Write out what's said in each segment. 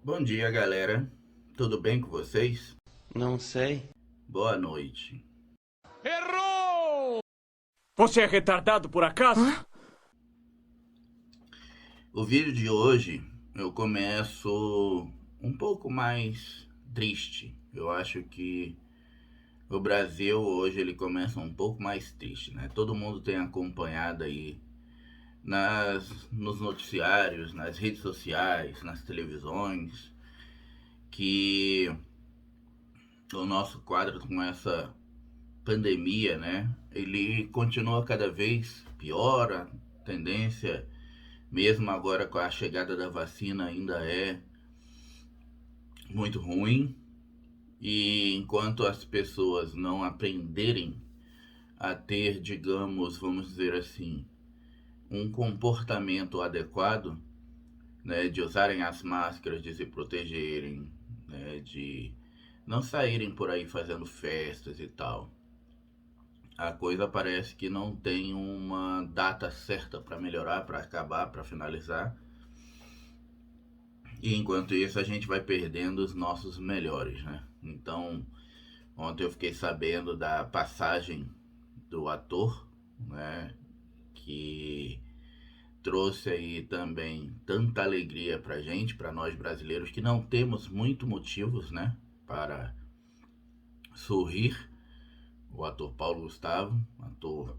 Bom dia, galera. Tudo bem com vocês? Não sei. Boa noite. Errou! Você é retardado por acaso? O vídeo de hoje eu começo um pouco mais triste. Eu acho que o Brasil hoje ele começa um pouco mais triste, né? Todo mundo tem acompanhado aí nos noticiários, nas redes sociais, nas televisões, que o nosso quadro com essa pandemia, né? Ele continua cada vez pior, a tendência, mesmo agora com a chegada da vacina, ainda é muito ruim. E enquanto as pessoas não aprenderem a ter, digamos, vamos dizer assim, um comportamento adequado, né, de usarem as máscaras, de se protegerem, né, de não saírem por aí fazendo festas e tal, a coisa parece que não tem uma data certa para melhorar, para acabar, para finalizar. E enquanto isso a gente vai perdendo os nossos melhores, né? Então, ontem eu fiquei sabendo da passagem do ator, né? Que trouxe aí também tanta alegria pra gente, pra nós brasileiros, que não temos muito motivos, né? Para sorrir. O ator Paulo Gustavo, ator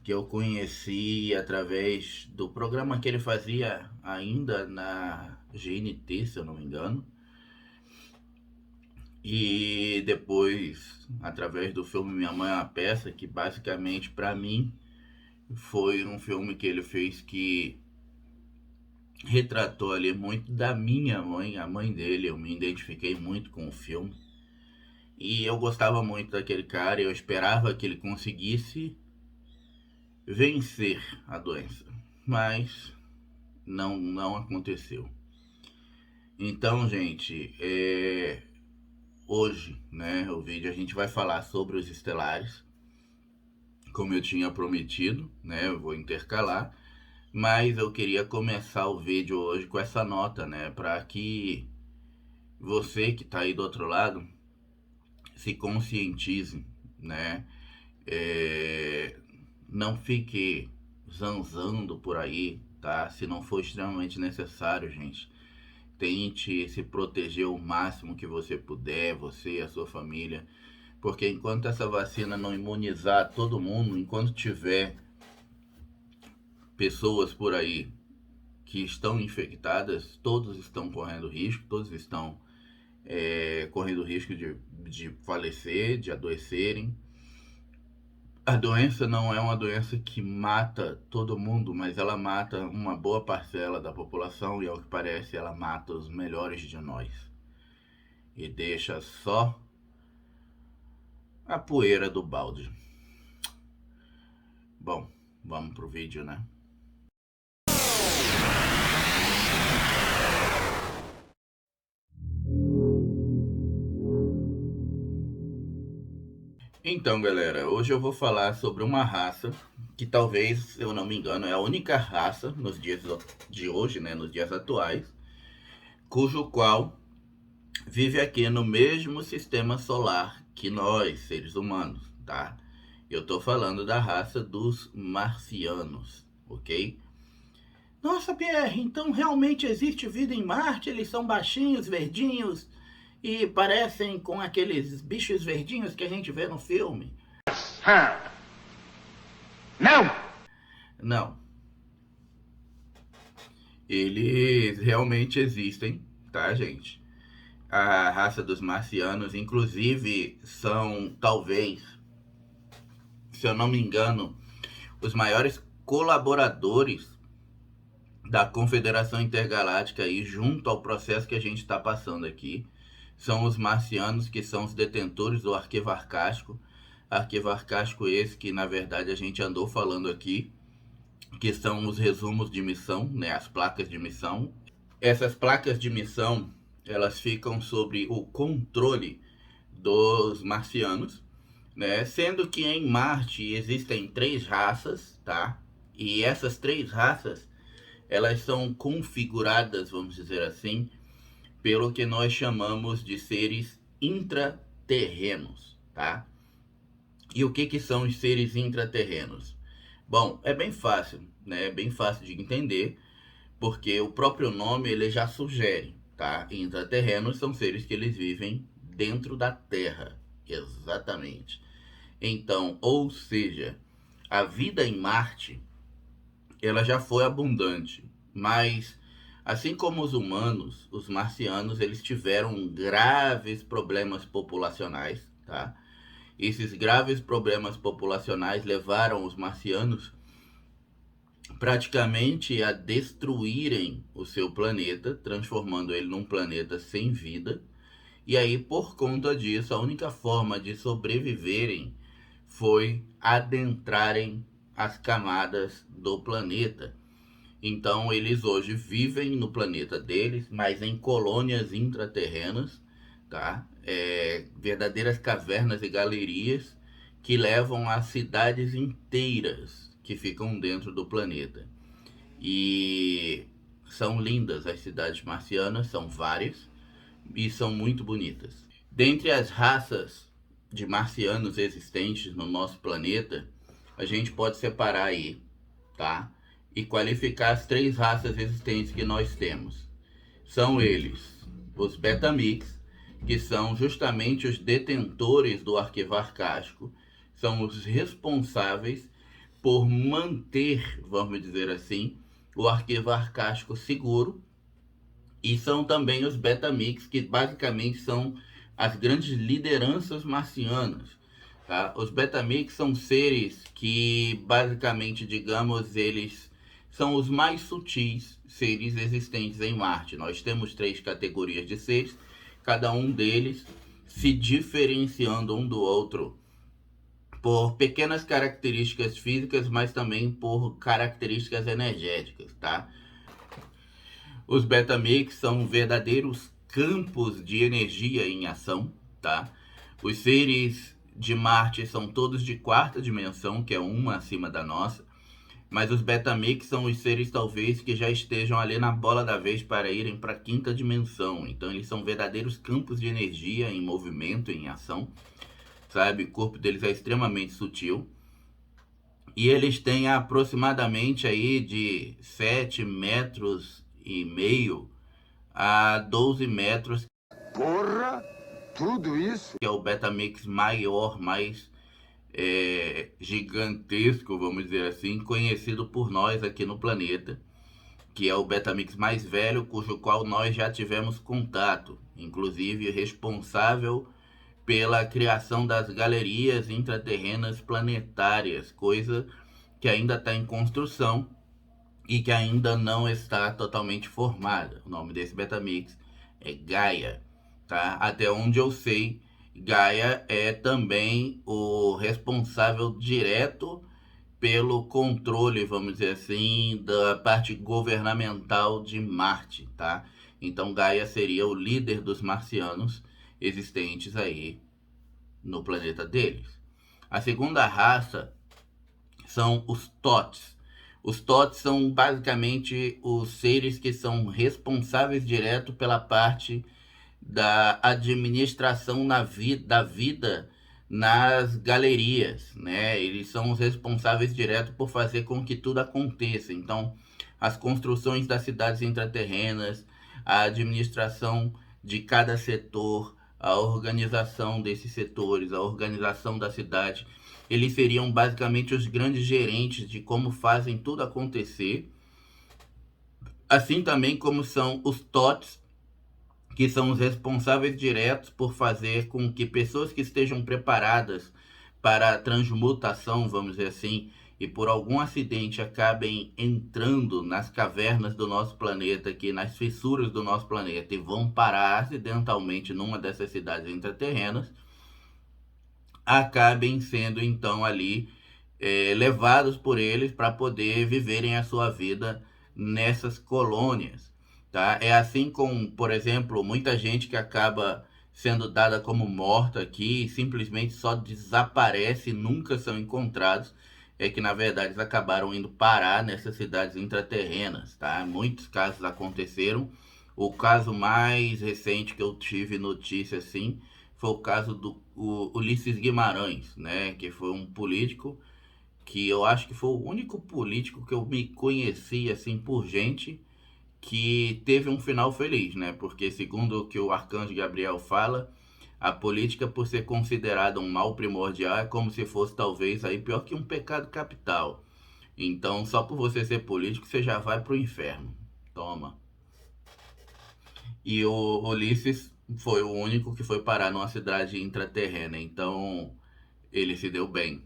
que eu conheci através do programa que ele fazia ainda na GNT, se eu não me engano. E depois, através do filme Minha Mãe é uma Peça, que basicamente para mim foi um filme que ele fez que retratou ali muito da minha mãe, a mãe dele. Eu me identifiquei muito com o filme. E eu gostava muito daquele cara, eu esperava que ele conseguisse vencer a doença, mas não aconteceu. Então, gente, hoje, né, o vídeo a gente vai falar sobre os Estelares, como eu tinha prometido, né, eu vou intercalar, mas eu queria começar o vídeo hoje com essa nota, né, para que você que tá aí do outro lado se conscientize, né, não fique zanzando por aí, tá? Se não for extremamente necessário, gente, tente se proteger o máximo que você puder, você e a sua família, porque enquanto essa vacina não imunizar todo mundo, enquanto tiver pessoas por aí que estão infectadas, todos estão correndo risco, todos estão correndo risco de falecer, de adoecerem. A doença não é uma doença que mata todo mundo, mas ela mata uma boa parcela da população e, ao que parece, ela mata os melhores de nós. E deixa só a poeira do balde. Bom, vamos pro vídeo, né? Então, galera, hoje eu vou falar sobre uma raça que talvez, se eu não me engano, é a única raça nos dias de hoje, né, nos dias atuais, cujo qual vive aqui no mesmo sistema solar que nós, seres humanos, tá? Eu tô falando da raça dos marcianos, ok? Nossa, Pierre, então realmente existe vida em Marte? Eles são baixinhos, verdinhos e parecem com aqueles bichos verdinhos que a gente vê no filme? Não! Não. Eles realmente existem, tá, gente? a raça dos marcianos, inclusive são, talvez, se eu não me engano, os maiores colaboradores da Confederação Intergaláctica aí, junto ao processo que a gente está passando aqui. São os marcianos, que são os detentores do arquivo arcástico. Arquivo arcástico esse que, na verdade, a gente andou falando aqui, que são os resumos de missão, né, as placas de missão. Essas placas de missão, elas ficam sob o controle dos marcianos, né, sendo que em Marte existem 3 raças, tá? E essas 3 raças, elas são configuradas, vamos dizer assim, pelo que nós chamamos de seres intraterrenos, tá? E o que são os seres intraterrenos? Bom, é bem fácil, né? É bem fácil de entender, porque o próprio nome ele já sugere, tá? Intraterrenos são seres que eles vivem dentro da Terra, exatamente. Então, ou seja, a vida em Marte, ela já foi abundante, mas assim como os humanos, os marcianos, eles tiveram graves problemas populacionais, tá? Esses graves problemas populacionais levaram os marcianos praticamente a destruírem o seu planeta, transformando ele num planeta sem vida. E aí, por conta disso, a única forma de sobreviverem foi adentrarem as camadas do planeta. Então, eles hoje vivem no planeta deles, mas em colônias intraterrenas, tá? Verdadeiras cavernas e galerias que levam a cidades inteiras que ficam dentro do planeta. E são lindas as cidades marcianas, são várias, e são muito bonitas. Dentre as raças de marcianos existentes no nosso planeta, a gente pode separar aí, tá? E qualificar as 3 raças existentes que nós temos. São eles os Betamix, que são justamente os detentores do arquivo arcástico, são os responsáveis por manter, vamos dizer assim, o arquivo arcástico seguro. E são também os Betamix, que basicamente são as grandes lideranças marcianas. Tá? Os Betamix são seres que, basicamente, digamos, eles são os mais sutis seres existentes em Marte. Nós temos 3 categorias de seres, cada um deles se diferenciando um do outro por pequenas características físicas, mas também por características energéticas, tá? Os Betamix são verdadeiros campos de energia em ação, tá? Os seres de Marte são todos de 4ª dimensão, que é uma acima da nossa, mas os Betamix são os seres talvez que já estejam ali na bola da vez para irem para a 5ª dimensão. Então eles são verdadeiros campos de energia em movimento, em ação, sabe? O corpo deles é extremamente sutil. E eles têm aproximadamente aí de 7,5 metros a 12 metros. Porra! Tudo isso? Que é o Betamix maior, mais gigantesco, vamos dizer assim, conhecido por nós aqui no planeta, que é o Betamix mais velho, cujo qual nós já tivemos contato, inclusive responsável pela criação das galerias intraterrenas planetárias, coisa que ainda está em construção e que ainda não está totalmente formada. O nome desse Betamix é Gaia, tá? Até onde eu sei, Gaia é também o responsável direto pelo controle, vamos dizer assim, da parte governamental de Marte, tá? Então Gaia seria o líder dos marcianos existentes aí no planeta deles. A segunda raça são os Tots. Os Tots são basicamente os seres que são responsáveis direto pela parte da administração da vida nas galerias, né? Eles são os responsáveis direto por fazer com que tudo aconteça. Então, as construções das cidades intraterrenas, a administração de cada setor, a organização desses setores, a organização da cidade, eles seriam basicamente os grandes gerentes de como fazem tudo acontecer. Assim também como são os Tots, que são os responsáveis diretos por fazer com que pessoas que estejam preparadas para a transmutação, vamos dizer assim, e por algum acidente acabem entrando nas cavernas do nosso planeta, aqui nas fissuras do nosso planeta, e vão parar acidentalmente numa dessas cidades intraterrenas, acabem sendo então ali levados por eles para poder viverem a sua vida nessas colônias, tá? É assim com, por exemplo, muita gente que acaba sendo dada como morta aqui e simplesmente só desaparece e nunca são encontrados, é que na verdade eles acabaram indo parar nessas cidades intraterrenas, tá? Muitos casos aconteceram. O caso mais recente que eu tive notícia assim foi o caso do Ulisses Guimarães, né? Que foi um político que eu acho que foi o único político que eu me conheci assim por gente que teve um final feliz, né? Porque segundo o que o Arcanjo Gabriel fala, a política, por ser considerada um mal primordial, é como se fosse talvez aí pior que um pecado capital. Então, só por você ser político, você já vai pro inferno. Toma. E o Ulisses foi o único que foi parar numa cidade intraterrena, então ele se deu bem.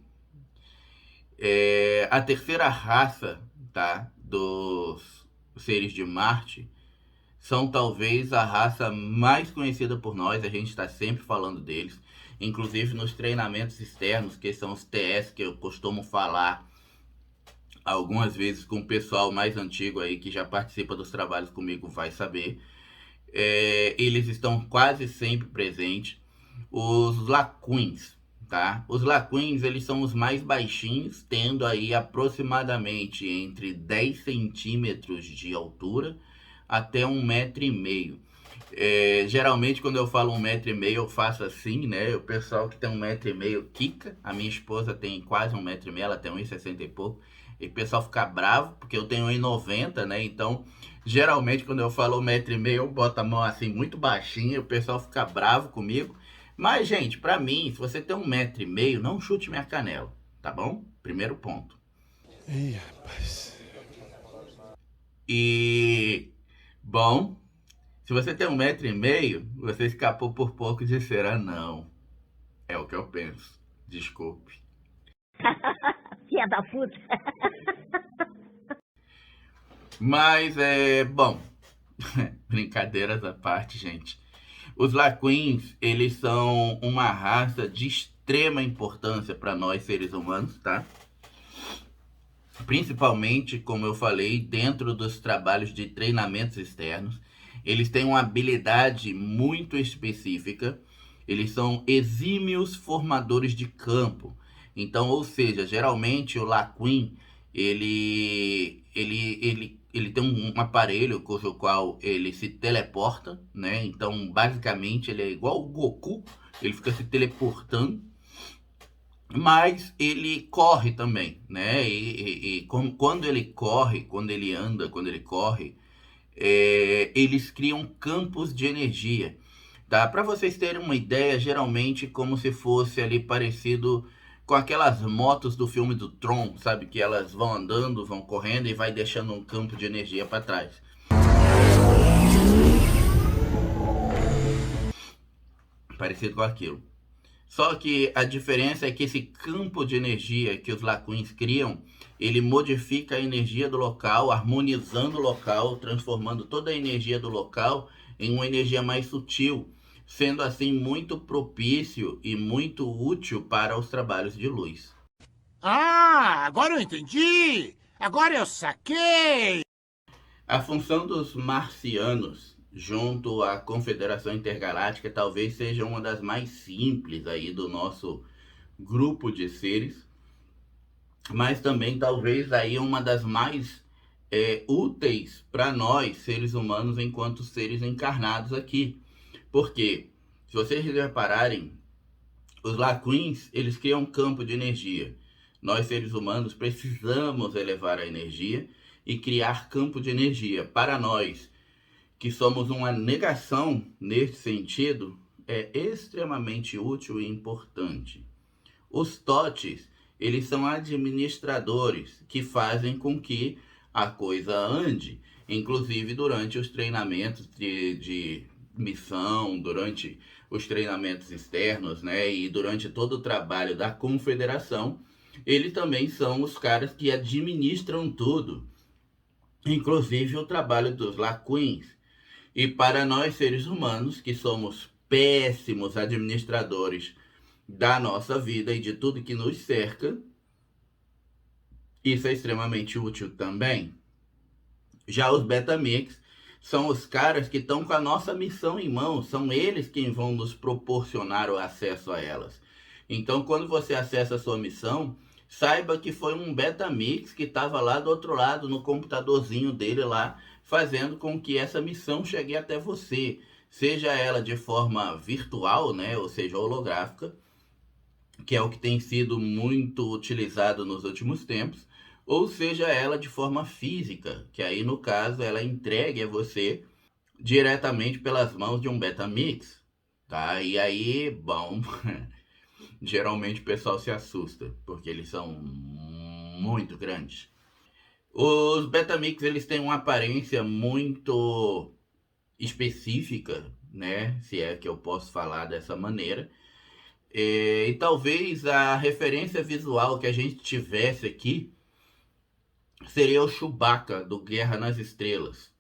A terceira raça, tá, dos seres de Marte são talvez a raça mais conhecida por nós, a gente está sempre falando deles, inclusive nos treinamentos externos, que são os TS, que eu costumo falar algumas vezes com o pessoal mais antigo aí, que já participa dos trabalhos comigo, vai saber. Eles estão quase sempre presentes. Os Lacuins, tá? Os Lacuins, eles são os mais baixinhos, tendo aí aproximadamente entre 10 centímetros de altura até 1,5 m. Geralmente quando eu falo 1,5 m eu faço assim, né? O pessoal que tem 1,5 m quica. A minha esposa tem quase 1,5 m, ela tem 1,60 e pouco. E o pessoal fica bravo, porque eu tenho 1,90 m, né? Então, geralmente quando eu falo 1,5 m eu boto a mão assim muito baixinha, o pessoal fica bravo comigo. Mas, gente, pra mim, se você tem 1,5 m, não chute minha canela, tá bom? Primeiro ponto. Ih, rapaz. E, bom, se você tem 1,5 m, você escapou por pouco de ser anão. É o que eu penso. Desculpe. Filha da puta. Mas, bom, brincadeiras à parte, gente. Os Laquins, eles são uma raça de extrema importância para nós seres humanos, tá? Principalmente, como eu falei, dentro dos trabalhos de treinamentos externos. Eles têm uma habilidade muito específica. Eles são exímios formadores de campo. Então, ou seja, geralmente o Laquin, ele tem um aparelho cujo qual ele se teleporta, né? Então, basicamente, ele é igual o Goku, ele fica se teleportando, mas ele corre também, né? Quando ele corre, quando ele anda, quando ele corre, eles criam campos de energia, tá? Para vocês terem uma ideia, geralmente como se fosse ali parecido com aquelas motos do filme do Tron, sabe? Que elas vão andando, vão correndo e vai deixando um campo de energia para trás. Parecido com aquilo. Só que a diferença é que esse campo de energia que os Lacuins criam, ele modifica a energia do local, harmonizando o local, transformando toda a energia do local em uma energia mais sutil, sendo assim muito propício e muito útil para os trabalhos de luz. Ah, agora eu entendi! Agora eu saquei! A função dos marcianos junto à Confederação Intergaláctica talvez seja uma das mais simples aí do nosso grupo de seres, mas também talvez aí uma das mais úteis para nós, seres humanos, enquanto seres encarnados aqui. Porque, se vocês repararem, os Laquins, eles criam um campo de energia. Nós, seres humanos, precisamos elevar a energia e criar campo de energia. Para nós, que somos uma negação nesse sentido, é extremamente útil e importante. Os TOTs, eles são administradores que fazem com que a coisa ande, inclusive durante os treinamentos missão, durante os treinamentos externos, né, e durante todo o trabalho da confederação, eles também são os caras que administram tudo, inclusive o trabalho dos Laquins. E para nós seres humanos, que somos péssimos administradores da nossa vida e de tudo que nos cerca, isso é extremamente útil também. Já os Betamix são os caras que estão com a nossa missão em mãos, são eles quem vão nos proporcionar o acesso a elas. Então, quando você acessa a sua missão, saiba que foi um Betamix que estava lá do outro lado, no computadorzinho dele lá, fazendo com que essa missão chegue até você, seja ela de forma virtual, né, ou seja, holográfica, que é o que tem sido muito utilizado nos últimos tempos, ou seja ela de forma física, que aí no caso ela entregue a você diretamente pelas mãos de um Betamix, tá? E aí, bom, geralmente o pessoal se assusta, porque eles são muito grandes. Os Betamix, eles têm uma aparência muito específica, né? Se é que eu posso falar dessa maneira. E talvez a referência visual que a gente tivesse aqui seria o Chewbacca do Guerra nas Estrelas.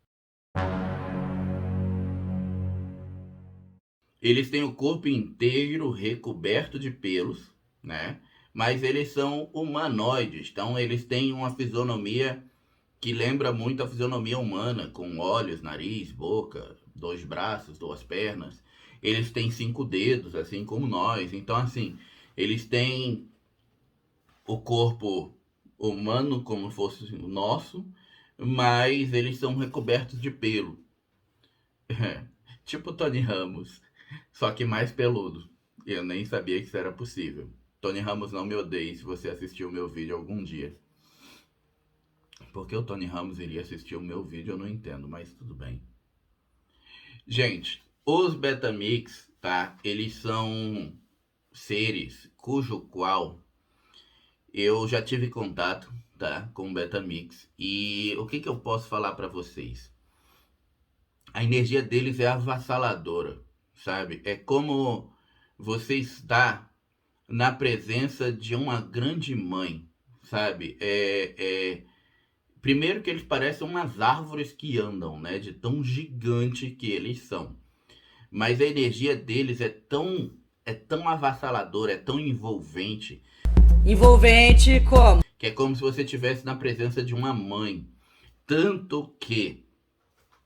Eles têm o corpo inteiro recoberto de pelos, né? Mas eles são humanoides, então eles têm uma fisionomia que lembra muito a fisionomia humana, com olhos, nariz, boca, 2 braços, 2 pernas. Eles têm 5 dedos, assim como nós. Então, assim, eles têm o corpo humano como fosse o nosso, mas eles são recobertos de pelo. Tipo Tony Ramos, só que mais peludo. Eu nem sabia que isso era possível. Tony Ramos, não me odeie se você assistiu o meu vídeo algum dia. Porque o Tony Ramos iria assistir o meu vídeo, eu não entendo, mas tudo bem. Gente, os Betamix, tá? Eles são seres cujo qual eu já tive contato, tá? Com o Betamix. E o que eu posso falar para vocês? A energia deles é avassaladora, sabe? É como você está na presença de uma grande mãe, sabe? Primeiro que eles parecem umas árvores que andam, né? De tão gigante que eles são. Mas a energia deles é tão avassaladora, é tão envolvente. Envolvente como? Que é como se você estivesse na presença de uma mãe. Tanto que,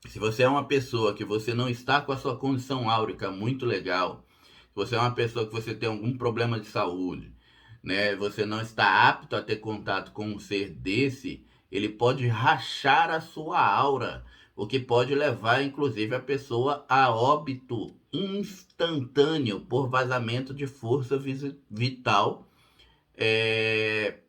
se você é uma pessoa que você não está com a sua condição áurica muito legal, se você é uma pessoa que você tem algum problema de saúde, né? Você não está apto a ter contato com um ser desse, ele pode rachar a sua aura, o que pode levar, inclusive, a pessoa a óbito instantâneo por vazamento de força vital,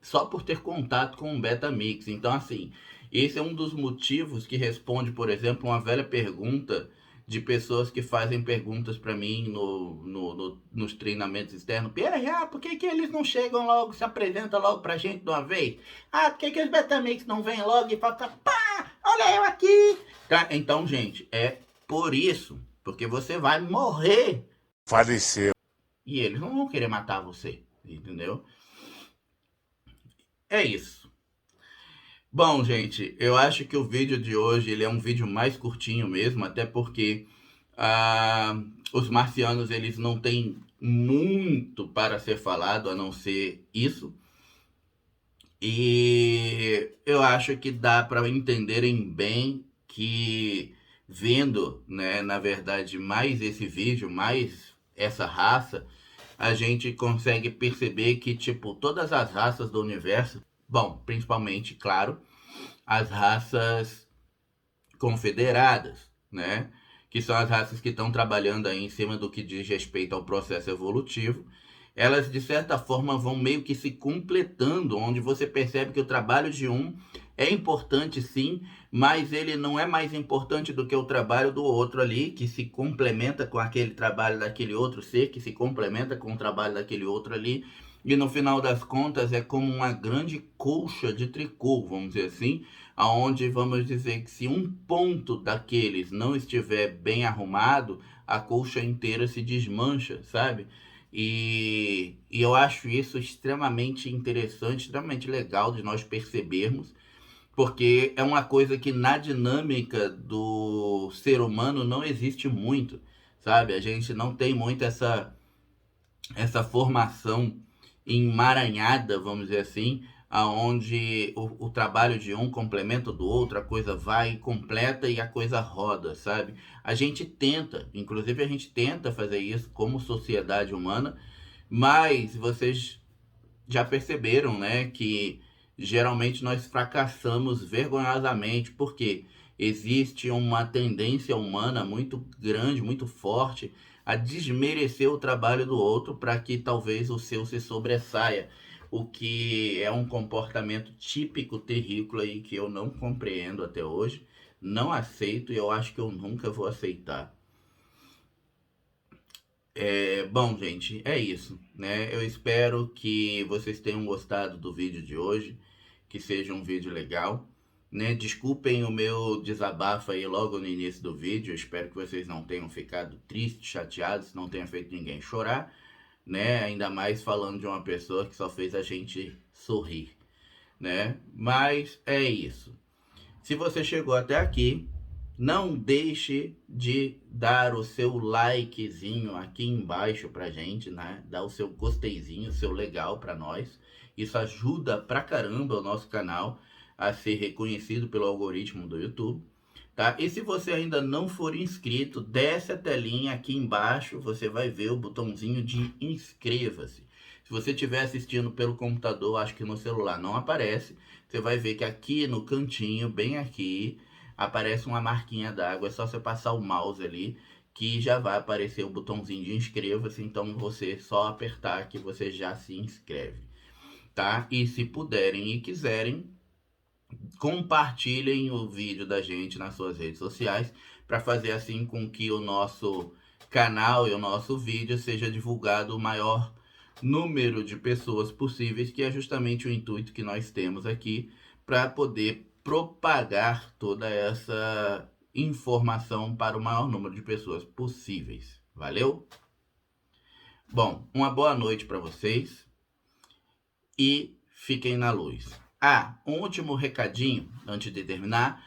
só por ter contato com um Betamix. Então, assim, esse é um dos motivos que responde, por exemplo, uma velha pergunta de pessoas que fazem perguntas para mim nos treinamentos externos. Pierre, por que eles não chegam logo, se apresentam logo pra gente de uma vez? Por que os Betamix não vêm logo e falam, pá, olha eu aqui? Tá? Então, gente, é por isso, porque você vai morrer. Faleceu. E eles não vão querer matar você, entendeu? É isso. Bom, gente, eu acho que o vídeo de hoje ele é um vídeo mais curtinho mesmo, até porque os marcianos eles não têm muito para ser falado, a não ser isso. E eu acho que dá para entenderem bem que vendo, né, na verdade, mais esse vídeo, mais essa raça, a gente consegue perceber que, tipo, todas as raças do universo, bom, principalmente, claro, as raças confederadas, né? Que são as raças que estão trabalhando aí em cima do que diz respeito ao processo evolutivo. Elas, de certa forma, vão meio que se completando, onde você percebe que o trabalho de um é importante, sim, mas ele não é mais importante do que o trabalho do outro ali, que se complementa com aquele trabalho daquele outro ser, que se complementa com o trabalho daquele outro ali. E no final das contas é como uma grande colcha de tricô, vamos dizer assim, aonde vamos dizer que se um ponto daqueles não estiver bem arrumado, a colcha inteira se desmancha, sabe? E eu acho isso extremamente interessante, extremamente legal de nós percebermos, porque é uma coisa que na dinâmica do ser humano não existe muito, sabe? A gente não tem muito essa formação emaranhada, vamos dizer assim, aonde o trabalho de um complementa o do outro, a coisa vai completa e a coisa roda, sabe? A gente tenta, inclusive a gente tenta fazer isso como sociedade humana, mas vocês já perceberam, né, que geralmente nós fracassamos vergonhosamente, porque existe uma tendência humana muito grande, muito forte, a desmerecer o trabalho do outro para que talvez o seu se sobressaia, o que é um comportamento típico terrícola aí que eu não compreendo até hoje, não aceito e eu acho que eu nunca vou aceitar. Bom, gente, é isso, né? Eu espero que vocês tenham gostado do vídeo de hoje, que seja um vídeo legal, né? Desculpem o meu desabafo aí logo no início do vídeo, eu espero que vocês não tenham ficado tristes, chateados, não tenha feito ninguém chorar, né? Ainda mais falando de uma pessoa que só fez a gente sorrir, né? Mas é isso. Se você chegou até aqui, não deixe de dar o seu likezinho aqui embaixo pra gente, né? Dá o seu gosteizinho, o seu legal pra nós. Isso ajuda pra caramba o nosso canal a ser reconhecido pelo algoritmo do YouTube, tá? E se você ainda não for inscrito, desce a telinha aqui embaixo, você vai ver o botãozinho de inscreva-se. Se você estiver assistindo pelo computador, acho que no celular não aparece, você vai ver que aqui no cantinho, bem aqui, aparece uma marquinha d'água, é só você passar o mouse ali, que já vai aparecer o botãozinho de inscreva-se, então você só apertar que você já se inscreve, tá? E se puderem e quiserem, compartilhem o vídeo da gente nas suas redes sociais, para fazer assim com que o nosso canal e o nosso vídeo seja divulgado o maior número de pessoas possíveis, que é justamente o intuito que nós temos aqui, para poder propagar toda essa informação para o maior número de pessoas possíveis. Valeu? Bom, uma boa noite para vocês e fiquem na luz. Um último recadinho antes de terminar.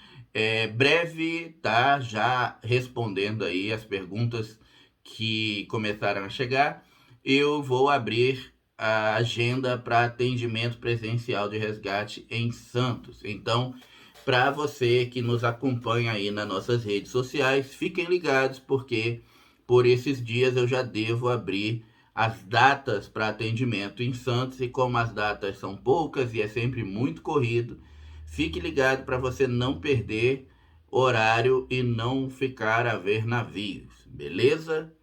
Breve, tá? Já respondendo aí as perguntas que começaram a chegar, eu vou abrir a agenda para atendimento presencial de resgate em Santos. Então, para você que nos acompanha aí nas nossas redes sociais, fiquem ligados, porque por esses dias eu já devo abrir as datas para atendimento em Santos, e como as datas são poucas e é sempre muito corrido, fique ligado para você não perder horário e não ficar a ver navios, beleza?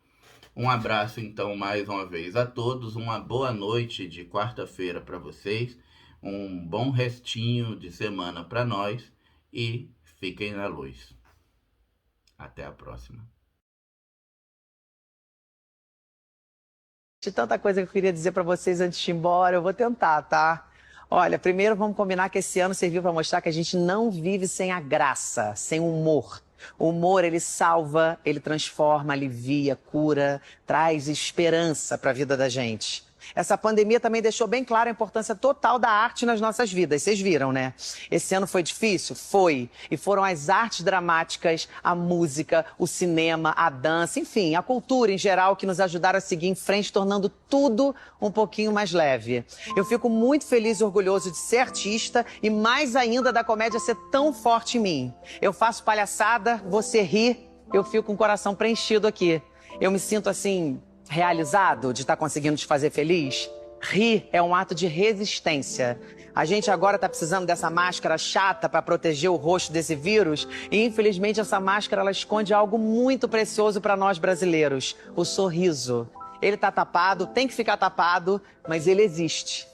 Um abraço então mais uma vez a todos, uma boa noite de quarta-feira para vocês, um bom restinho de semana para nós e fiquem na luz. Até a próxima. De tanta coisa que eu queria dizer para vocês antes de ir embora, eu vou tentar, tá? Olha, primeiro vamos combinar que esse ano serviu para mostrar que a gente não vive sem a graça, sem o humor. O humor, ele salva, ele transforma, alivia, cura, traz esperança para a vida da gente. Essa pandemia também deixou bem clara a importância total da arte nas nossas vidas. Vocês viram, né? Esse ano foi difícil? Foi. E foram as artes dramáticas, a música, o cinema, a dança, enfim, a cultura em geral que nos ajudaram a seguir em frente, tornando tudo um pouquinho mais leve. Eu fico muito feliz e orgulhoso de ser artista e mais ainda da comédia ser tão forte em mim. Eu faço palhaçada, você ri, eu fico com o coração preenchido aqui. Eu me sinto assim, realizado de estar conseguindo te fazer feliz. Rir é um ato de resistência. A gente agora está precisando dessa máscara chata para proteger o rosto desse vírus e, infelizmente, essa máscara ela esconde algo muito precioso para nós brasileiros, o sorriso. Ele está tapado, tem que ficar tapado, mas ele existe.